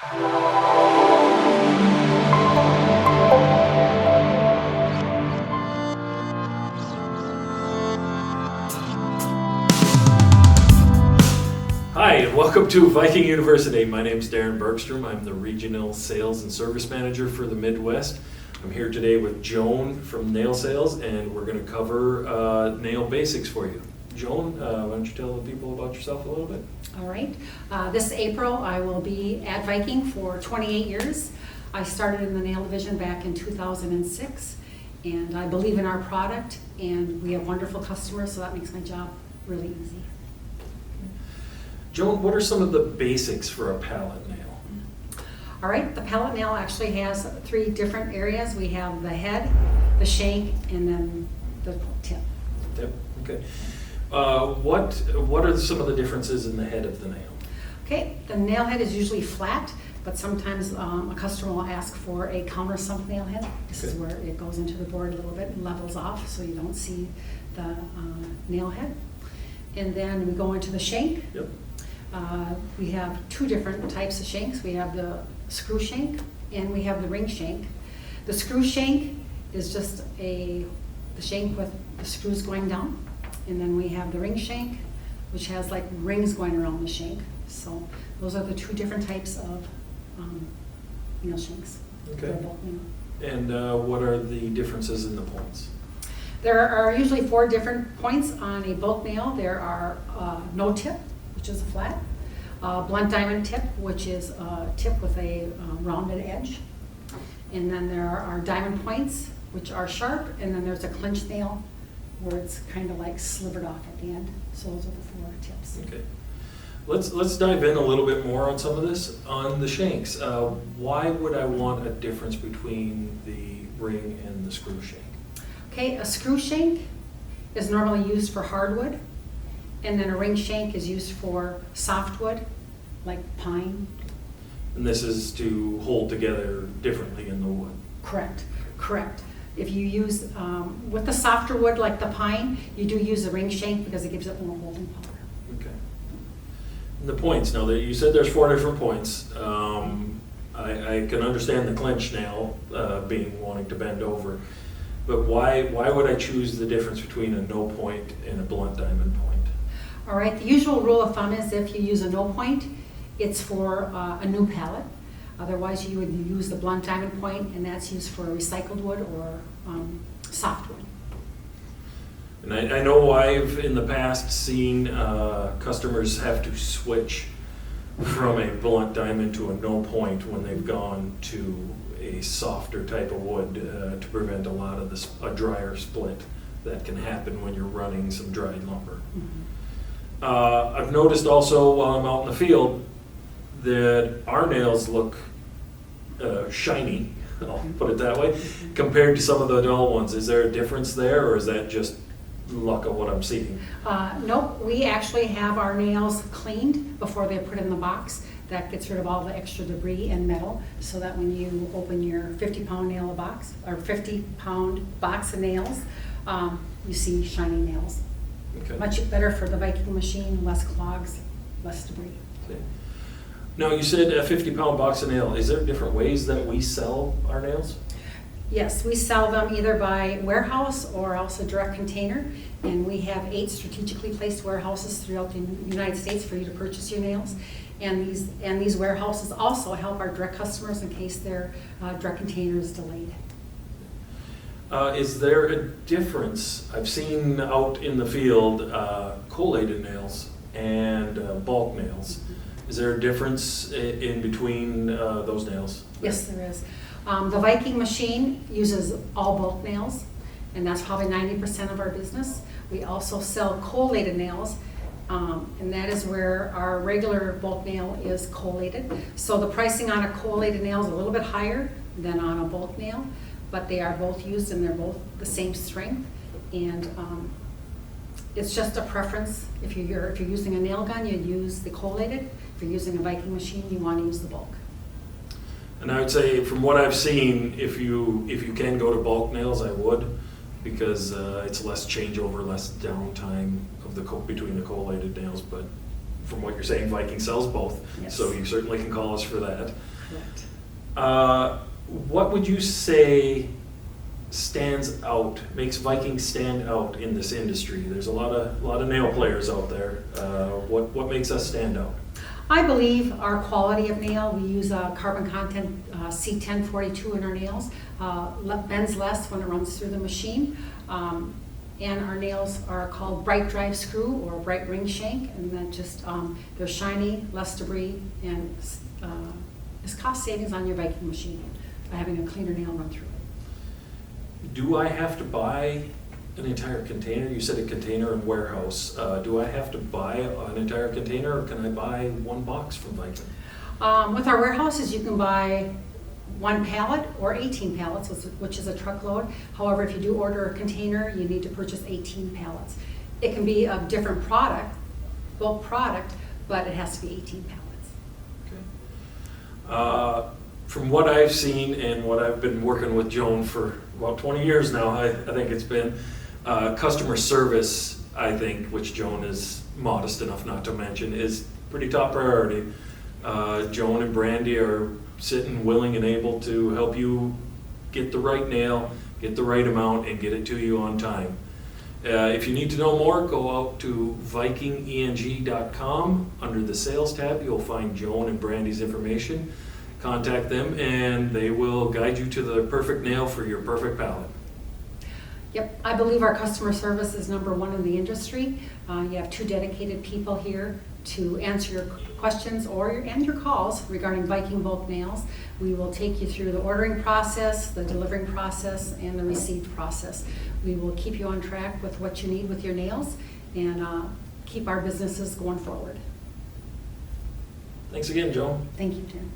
Hi, and welcome to Viking University. My name is Darren Bergstrom. I'm the Regional Sales and Service Manager for the Midwest. I'm here today with Joan from Nail Sales, and we're going to cover nail basics for you. Joan, why don't you tell the people about yourself a little bit? All right. This April, I will be at Viking for 28 years. I started in the nail division back in 2006, and I believe in our product, and we have wonderful customers, so that makes my job really easy. Joan, what are some of the basics for a pallet nail? All right, the pallet nail actually has 3 different areas. We have the head, the shank, and then the tip. Tip, okay. What are some of the differences in the head of the nail? Okay, the nail head is usually flat, but sometimes a customer will ask for a countersunk nail head. This is where it goes into the board a little bit and levels off so you don't see the nail head. And then we go into the shank. Yep. We have 2 different types of shanks. We have the screw shank and we have the ring shank. The screw shank is just the shank with the screws going down. And then we have the ring shank, which has like rings going around the shank. So those are the 2 different types of nail shanks. Okay. They're both nail. And what are the differences in the points? There are usually 4 different points on a bulk nail. There are no tip, which is a flat, blunt diamond tip, which is a tip with a rounded edge, and then there are diamond points, which are sharp, and then there's a clinch nail, where it's kind of like slivered off at the end. So those are the 4 tips. Okay. Let's dive in a little bit more on some of this. On the shanks, why would I want a difference between the ring and the screw shank? Okay, a screw shank is normally used for hardwood, and then a ring shank is used for softwood, like pine. And this is to hold together differently in the wood. Correct, correct. If you use, with the softer wood like the pine, you do use a ring shank because it gives it more holding power. Okay. And the points, now that you said there's 4 different points, I can understand the clinch nail wanting to bend over, but why would I choose the difference between a no point and a blunt diamond point? All right, the usual rule of thumb is if you use a no point, it's for a new pallet. Otherwise, you would use the blunt diamond point, and that's used for recycled wood or softwood. And I know I've in the past seen customers have to switch from a blunt diamond to a no point when they've gone to a softer type of wood to prevent a lot of a drier split that can happen when you're running some dried lumber. Mm-hmm. I've noticed also while I'm out in the field that our nails look shiny, I'll put it that way, compared to some of the dull ones. Is there a difference there, or is that just luck of what I'm seeing? Nope, we actually have our nails cleaned before they're put in the box. That gets rid of all the extra debris and metal, so that when you open your 50-pound nail box, or 50-pound box of nails, you see shiny nails. Okay. Much better for the Viking machine, less clogs, less debris. Okay. Now, you said a 50-pound box of nail. Is there different ways that we sell our nails? Yes, we sell them either by warehouse or else a direct container, and we have 8 strategically placed warehouses throughout the United States for you to purchase your nails. And these warehouses also help our direct customers in case their direct container is delayed. Is there a difference? I've seen out in the field collated nails and bulk nails. Is there a difference in between those nails? Yes, there is. The Viking machine uses all bulk nails, and that's probably 90% of our business. We also sell collated nails, and that is where our regular bulk nail is collated. So the pricing on a collated nail is a little bit higher than on a bulk nail, but they are both used and they're both the same strength. And it's just a preference. If you're using a nail gun, you'd use the collated. If you're using a Viking machine, you want to use the bulk. And I would say, from what I've seen, if you can go to bulk nails, I would, because it's less changeover, less downtime of between the collated nails. But from what you're saying, Viking sells both, yes. So you certainly can call us for that. Correct. What would you say stands out, makes Viking stand out in this industry? There's a lot of nail players out there. What makes us stand out? I believe our quality of nail. We use carbon content C1042 in our nails. Bends less when it runs through the machine. And our nails are called bright drive screw or bright ring shank, and that just they're shiny, less debris, and it's cost savings on your Viking machine by having a cleaner nail run through it. Do I have to buy an entire container? You said a container and warehouse. Do I have to buy an entire container, or can I buy one box from Viking? With our warehouses, you can buy 1 pallet or 18 pallets, which is a truckload. However, if you do order a container, you need to purchase 18 pallets. It can be a different product, bulk product, but it has to be 18 pallets. Okay. From what I've seen and what I've been working with Joan for about 20 years now, I think it's been customer service, I think, which Joan is modest enough not to mention, is pretty top priority. Joan and Brandy are sitting willing and able to help you get the right nail, get the right amount, and get it to you on time. If you need to know more, go out to vikingeng.com. Under the sales tab, you'll find Joan and Brandy's information. Contact them and they will guide you to the perfect nail for your perfect pallet. Yep, I believe our customer service is #1 in the industry. You have 2 dedicated people here to answer your questions and your calls regarding Viking bulk nails. We will take you through the ordering process, the delivering process, and the receipt process. We will keep you on track with what you need with your nails and keep our businesses going forward. Thanks again, Joan. Thank you, Tim.